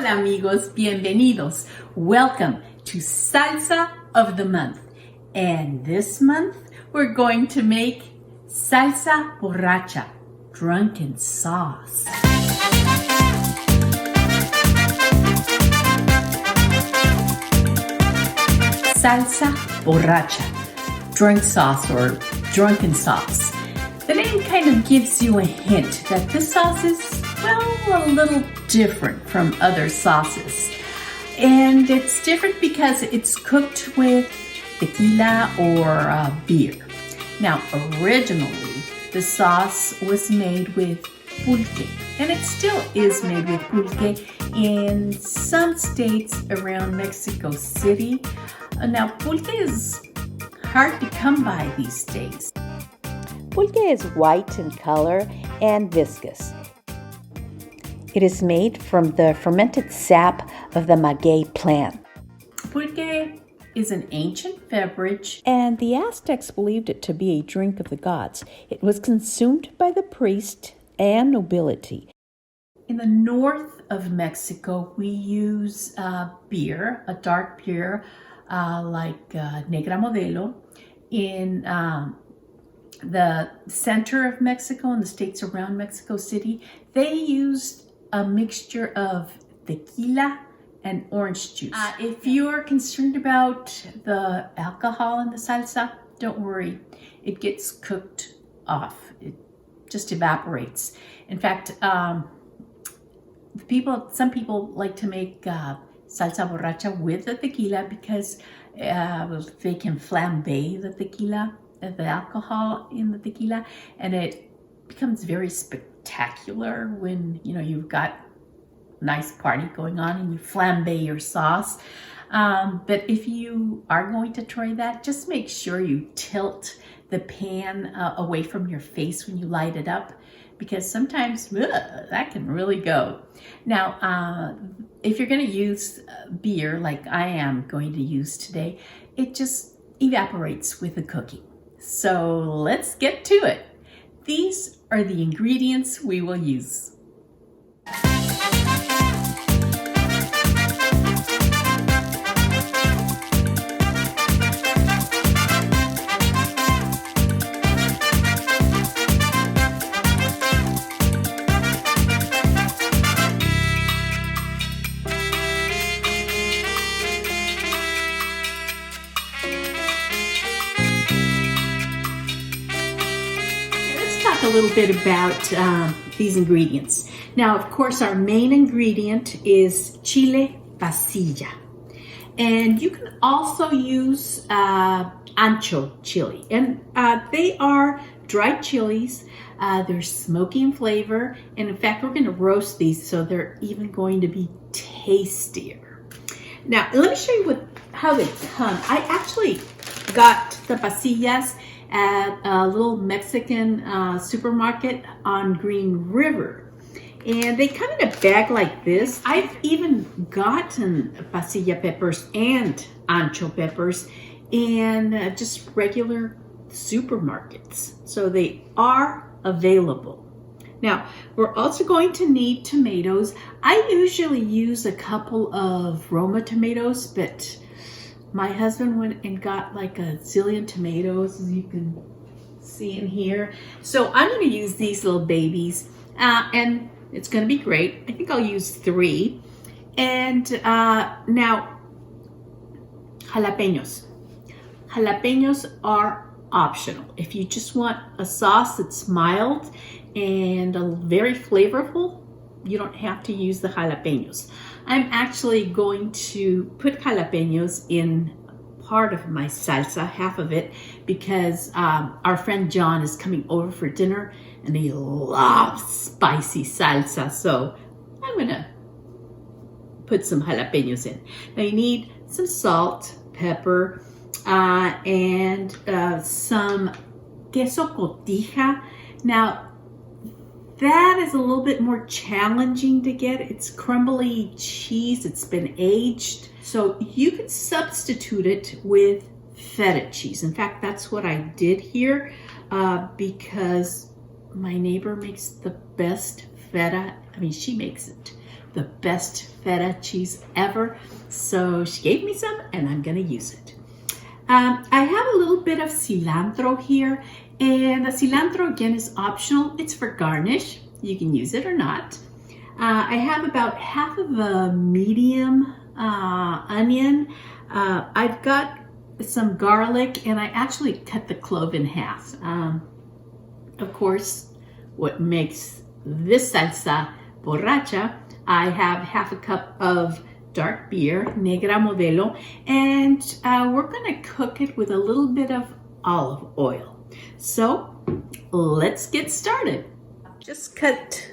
Hola amigos, bienvenidos. Welcome to Salsa of the Month. And this month we're going to make Salsa Borracha, Drunken Sauce. Salsa Borracha, drunk sauce or drunken sauce. The name kind of gives you a hint that this sauce is, well, a little different from other sauces. And it's different because it's cooked with tequila or beer. Now, originally, the sauce was made with pulque, and it still is made with pulque in some states around Mexico City. Now, pulque is hard to come by these days. Pulque is white in color and viscous. It is made from the fermented sap of the maguey plant. Pulque is an ancient beverage, and the Aztecs believed it to be a drink of the gods. It was consumed by the priest and nobility. In the north of Mexico, we use beer, a dark beer like Negra Modelo. In the center of Mexico and the states around Mexico City, they used a mixture of tequila and orange juice. If you're concerned about the alcohol in the salsa, don't worry. It gets cooked off. It just evaporates. In fact, some people like to make salsa borracha with the tequila because they can flambe the tequila, the alcohol in the tequila, and it becomes very spectacular when you've got a nice party going on and you flambe your sauce. But if you are going to try that, just make sure you tilt the pan away from your face when you light it up, because sometimes that can really go. Now, if you're going to use beer like I am going to use today, it just evaporates with the cooking. So let's get to it. These are the ingredients we will use. A little bit about these ingredients. Now, of course, our main ingredient is chile pasilla, and you can also use ancho chili, and they are dried chilies. They're smoky in flavor, and in fact, we're going to roast these, so they're even going to be tastier. Now, let me show you how they come. I actually got the pasillas at a little Mexican supermarket on Green River, and they come in a bag like this. I've even gotten pasilla peppers and ancho peppers in just regular supermarkets, so they are available. Now, we're also going to need tomatoes. I usually use a couple of Roma tomatoes, but my husband went and got like a zillion tomatoes, as you can see in here. So I'm going to use these little babies, and it's going to be great. I think I'll use 3. And now, jalapenos. Jalapenos are optional. If you just want a sauce that's mild and very flavorful, you don't have to use the jalapenos. I'm actually going to put jalapenos in part of my salsa, half of it, because our friend John is coming over for dinner and he loves spicy salsa. So I'm gonna put some jalapenos in. Now you need some salt, pepper, and some queso cotija. Now, that is a little bit more challenging to get. It's crumbly cheese. It's been aged. So you can substitute it with feta cheese. In fact, that's what I did here because my neighbor makes the best feta. I mean, she makes it the best feta cheese ever. So she gave me some and I'm gonna use it. I have a little bit of cilantro here, and the cilantro again is optional. It's for garnish. You can use it or not. I have about half of a medium onion. I've got some garlic, and I actually cut the clove in half. Of course, what makes this salsa borracha, I have half a cup of dark beer, Negra Modelo, and we're gonna cook it with a little bit of olive oil. So let's get started. Just cut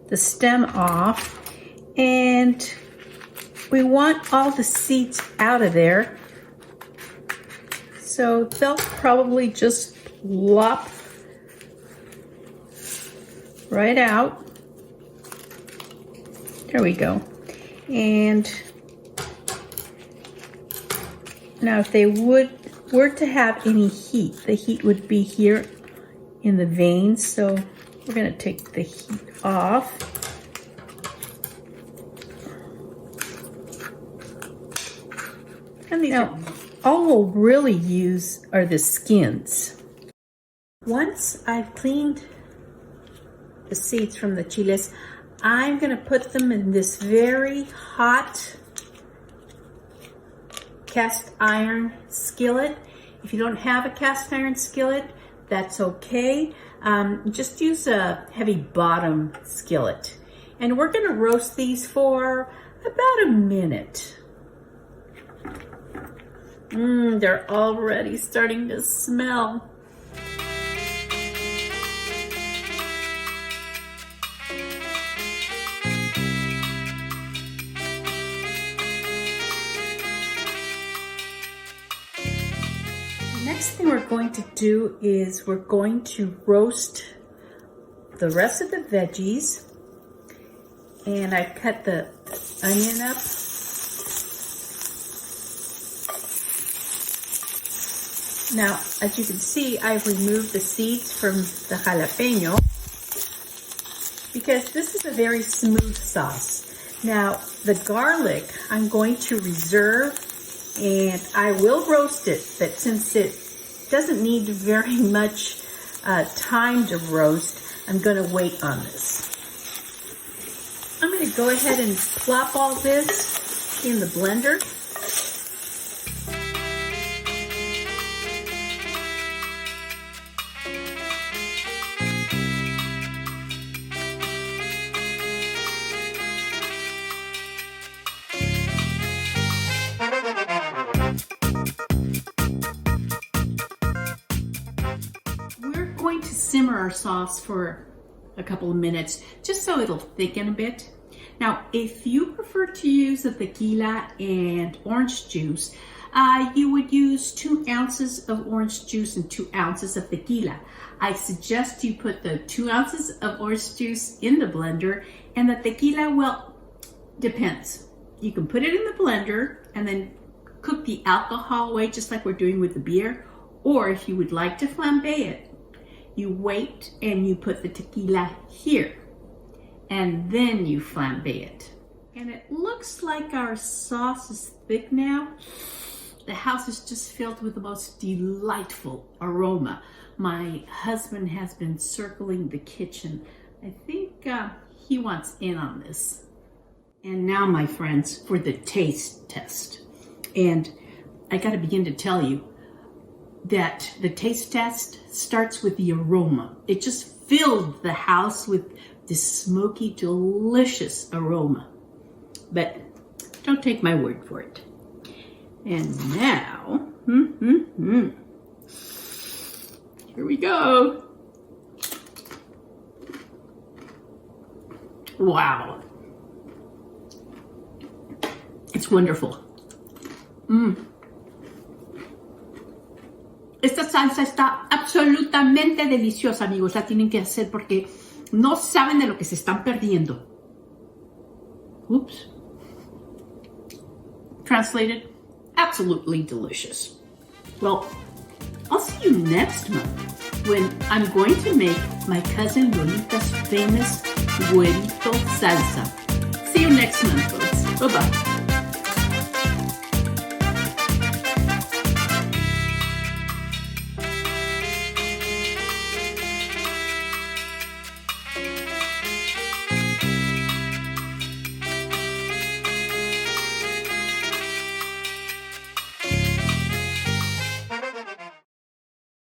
the stem off, and we want all the seeds out of there. So they'll probably just lop right out. There we go. And now if they were to have any heat, the heat would be here in the veins. So we're going to take the heat off. And now all we'll really use are the skins. Once I've cleaned the seeds from the chiles, I'm going to put them in this very hot cast iron skillet. If you don't have a cast iron skillet, that's okay. Just use a heavy bottom skillet. And we're going to roast these for about a minute. They're already starting to smell. Next thing we're going to do is we're going to roast the rest of the veggies, and I cut the onion up. Now, as you can see, I've removed the seeds from the jalapeno because this is a very smooth sauce. Now, the garlic I'm going to reserve, and I will roast it, but since it doesn't need very much time to roast, I'm going to wait on this. I'm going to go ahead and plop all this in the blender. Going to simmer our sauce for a couple of minutes just so it'll thicken a bit. Now, if you prefer to use the tequila and orange juice, you would use 2 ounces of orange juice and 2 ounces of tequila. I suggest you put the 2 ounces of orange juice in the blender, and the tequila, well, depends. You can put it in the blender and then cook the alcohol away just like we're doing with the beer, or if you would like to flambe it, you wait and you put the tequila here, and then you flambe it. And it looks like our sauce is thick now. The house is just filled with the most delightful aroma. My husband has been circling the kitchen. I think he wants in on this. And now, my friends, for the taste test. And I gotta begin to tell you that the taste test starts with the aroma. It just filled the house with this smoky, delicious aroma. But don't take my word for it. And now, here we go. Wow. It's wonderful. Esta salsa está absolutamente deliciosa, amigos. La tienen que hacer porque no saben de lo que se están perdiendo. Oops. Translated, absolutely delicious. Well, I'll see you next month when I'm going to make my cousin Lolita's famous huevito salsa. See you next month, folks. Bye-bye.